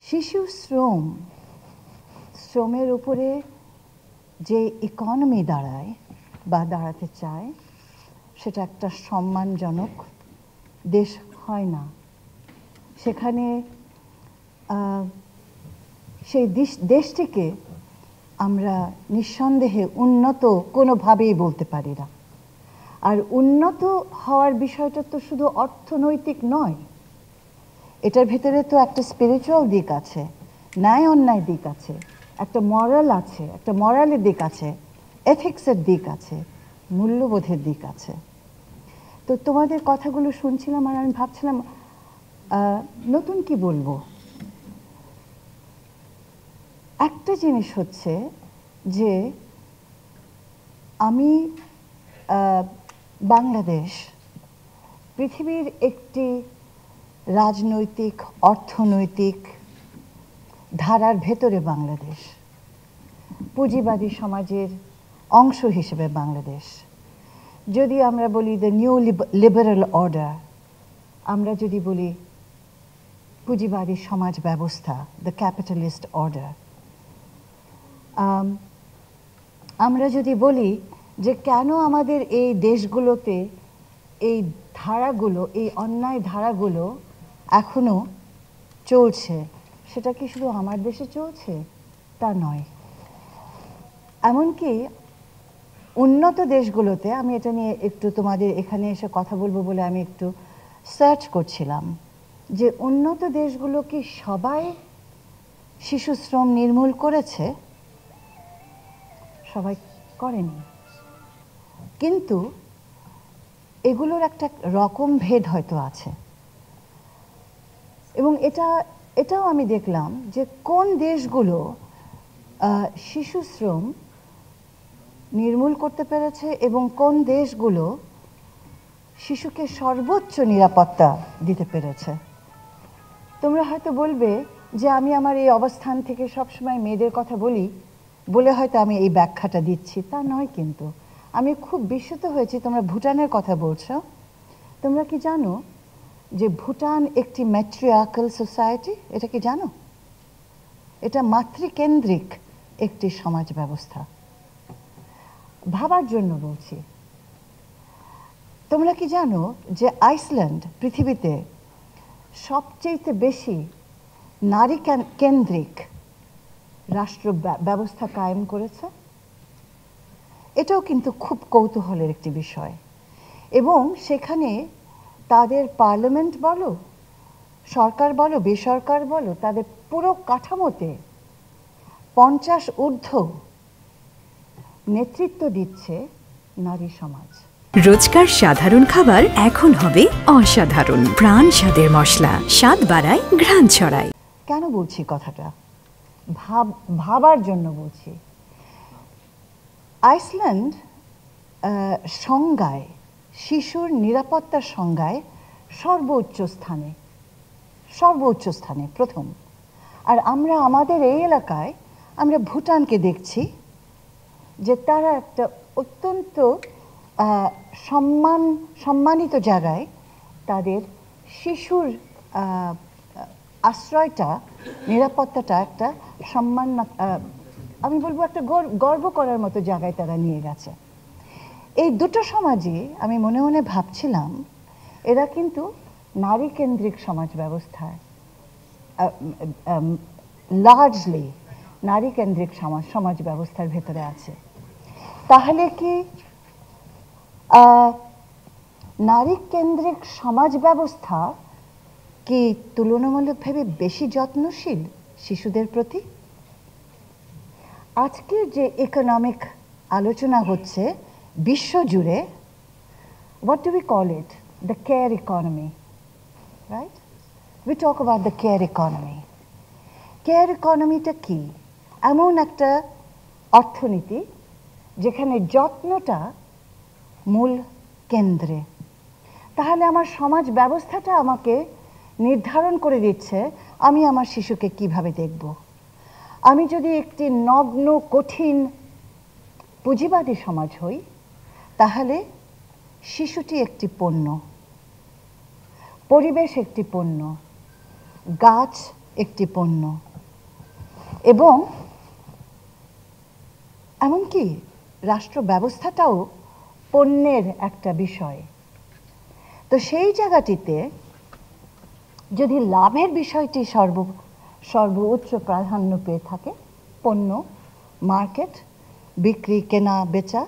শিশু শ্রমের উপরে যে ইকোনমি দাঁড়ায় বা দাঁড়াতে চায় সেটা একটা সম্মানজনক দেশ হয় না। সেখানে সেই দেশটিকে আমরা নিঃসন্দেহে উন্নত কোনোভাবেই বলতে পারি না। আর উন্নত হওয়ার বিষয়টা তো শুধু অর্থনৈতিক নয়, এটার ভেতরে তো একটা স্পিরিচুয়াল দিক আছে, ন্যায় অন্যায় দিক আছে, একটা মরাল আছে, একটা মরালের দিক আছে, এথিক্সের দিক আছে, মূল্যবোধের দিক আছে। তো তোমাদের কথাগুলো শুনছিলাম আর আমি ভাবছিলাম নতুন কি বলবো। একটা জিনিস হচ্ছে যে আমি বাংলাদেশ পৃথিবীর একটি রাজনৈতিক অর্থনৈতিক ধারার ভেতরে বাংলাদেশ, পুঁজিবাদী সমাজের অংশ হিসেবে বাংলাদেশ। যদি আমরা বলি দ্য নিউ লিবারেল অর্ডার, আমরা যদি বলি পুঁজিবাদী সমাজ ব্যবস্থা, দ্য ক্যাপিটালিস্ট অর্ডার, আমরা যদি বলি যে কেন আমাদের এই দেশগুলোতে এই ধারাগুলো, এই অন্যায় ধারাগুলো এখনো চলছে, সেটা কি শুধু আমার দেশে চলছে? তা নয়। এমনকি উন্নত দেশগুলোতে, আমি এটা নিয়ে একটু তোমাদের এখানে এসে কথা বলবো বলে আমি একটু সার্চ করছিলাম যে উন্নত দেশগুলো কি সবাই শিশু শ্রম নির্মূল করেছে? সবাই করেনি, কিন্তু এগুলোর একটা রকম ভেদ হয়তো আছে। এবং এটাও আমি দেখলাম যে কোন দেশগুলো শিশু শ্রম নির্মূল করতে পেরেছে এবং কোন দেশগুলো শিশুকে সর্বোচ্চ নিরাপত্তা দিতে পেরেছে। তোমরা হয়তো বলবে যে আমি আমার এই অবস্থান থেকে সবসময় মেয়েদের কথা বলি বলে হয়তো আমি এই ব্যাখ্যাটা দিচ্ছি, তা নয়। কিন্তু আমি খুব বিস্মিত হয়েছি, তোমরা ভুটানের কথা বলছো। তোমরা কি জানো যে ভুটান একটি ম্যাট্রিয়ার্কাল সোসাইটি? এটা কি জানো? এটা মাতৃকেন্দ্রিক একটি সমাজ ব্যবস্থা। ভাবার জন্য বলছি। তোমরা কি জানো যে আইসল্যান্ড পৃথিবীতে সবচেয়ে বেশি নারী কেন্দ্রিক রাষ্ট্র ব্যবস্থা কায়েম করেছে? এটাও কিন্তু খুব কৌতূহলের একটি বিষয়। এবং সেখানে তাদের পার্লামেন্ট বলো, সরকার বলো, বেসরকার বলো, তাদের পুরো কাঠামোতে 50 ঊর্ধ্ব নেতৃত্ব দিচ্ছে নারী সমাজ। রোজকার সাধারণ খাবার এখন হবে অসাধারণ। প্রাণ স্বাদের মশলা, স্বাদ বাড়ায়, ঘ্রাণ ছড়ায়। কেন বলছি কথাটা? ভাবার জন্য বলছি। আইসল্যান্ড সংজ্ঞায়, শিশুর নিরাপত্তার সংজ্ঞায় সর্বোচ্চ স্থানে প্রথম। আর আমরা আমাদের এই এলাকায় আমরা ভুটানকে দেখছি যে তারা একটা অত্যন্ত সম্মানিত জায়গায় তাদের শিশুর আশ্রয়টা, নিরাপত্তাটা একটা সম্মান, আমি বলবো একটা গর্ব করার মতো জায়গায় তারা নিয়ে গেছে। এই দুটো সমাজই আমি মনে মনে ভাবছিলাম এরা কিন্তু নারী কেন্দ্রিক সমাজ ব্যবস্থায়, লার্জলি নারী কেন্দ্রিক সমাজ ব্যবস্থার ভেতরে আছে। তাহলে কি নারী কেন্দ্রিক সমাজ ব্যবস্থা কি তুলনামূলকভাবে বেশি যত্নশীল শিশুদের প্রতি? আজকের যে ইকোনমিক আলোচনা হচ্ছে বিশ্বজুড়ে, what do we call it? The care economy, right? We talk about the care economy. Care economy-টা কি? এমন একটা অর্থনীতি যেখানে যত্নটা মূল কেন্দ্রে। তাহলে আমার সমাজ ব্যবস্থাটা আমাকে নির্ধারণ করে দিচ্ছে আমি আমার শিশুকে কিভাবে দেখব। আমি যদি একটি নগ্ন কঠিন পুঁজিবাদী সমাজ হই, তাহলে শিশুটি একটি পণ্য, পরিবেশ একটি পণ্য, গাছ একটি পণ্য এবং এমনকি রাষ্ট্র ব্যবস্থাটাও পণ্যের একটা বিষয়। তো সেই জায়গাটিতে যদি লাভের বিষয়টি সর্বোচ্চ প্রাধান্য পেয়ে থাকে, পণ্য, মার্কেট, বিক্রি, কেনা বেচা,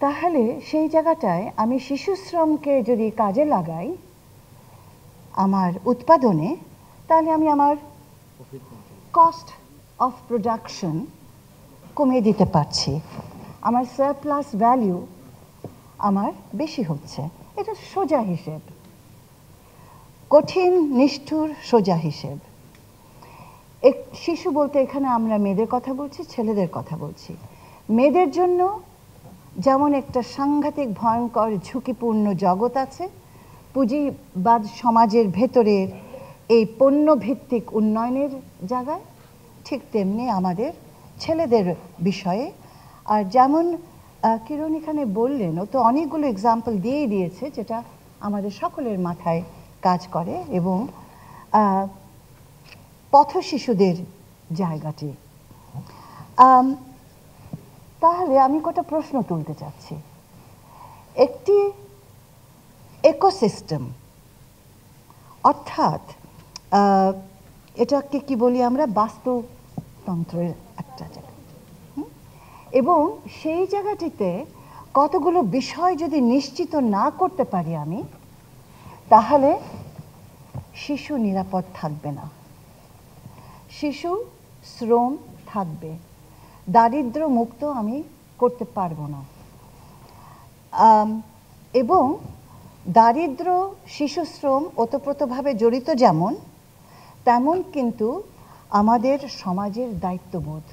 তাহলে সেই জায়গাটায় আমি শিশু শ্রমকে যদি কাজে লাগাই আমার উৎপাদনে, তাহলে আমি আমার কস্ট অফ প্রোডাকশন কমিয়ে দিতে পারছি, আমার সারপ্লাস ভ্যালু আমার বেশি হচ্ছে। এটা সোজা হিসেব, কঠিন নিষ্ঠুর সোজা হিসেব। শিশু বলতে এখানে আমরা মেয়েদের কথা বলছি, ছেলেদের কথা বলছি। মেয়েদের জন্য যেমন একটা সাংঘাতিক ভয়ঙ্কর ঝুঁকিপূর্ণ জগৎ আছে পুঁজিবাদ সমাজের ভেতরের এই পণ্যভিত্তিক উন্নয়নের জায়গায়, ঠিক তেমনি আমাদের ছেলেদের বিষয়ে। আর যেমন কিরণ এখানে বললেন, ও তো অনেকগুলো এক্সাম্পল দিয়েই দিয়েছে যেটা আমাদের সকলের মাথায় কাজ করে, এবং পথ শিশুদের জায়গাটি। তাহলে আমি কটা প্রশ্ন তুলতে চাচ্ছি। একটি ইকোসিস্টেম, অর্থাৎ এটাকে কি বলি আমরা, বাস্তুতন্ত্রের একটা জায়গা, এবং সেই জায়গাটিতে কতগুলো বিষয় যদি নিশ্চিত না করতে পারি আমি, তাহলে শিশু নিরাপদ থাকবে না, শিশু শ্রম থাকবে, দারিদ্র্য মুক্ত আমি করতে পারবো না। এবং দারিদ্র্য, শিশু শ্রম ওতপ্রোতভাবে জড়িত যেমন, তেমন কিন্তু আমাদের সমাজের দায়িত্ববোধ।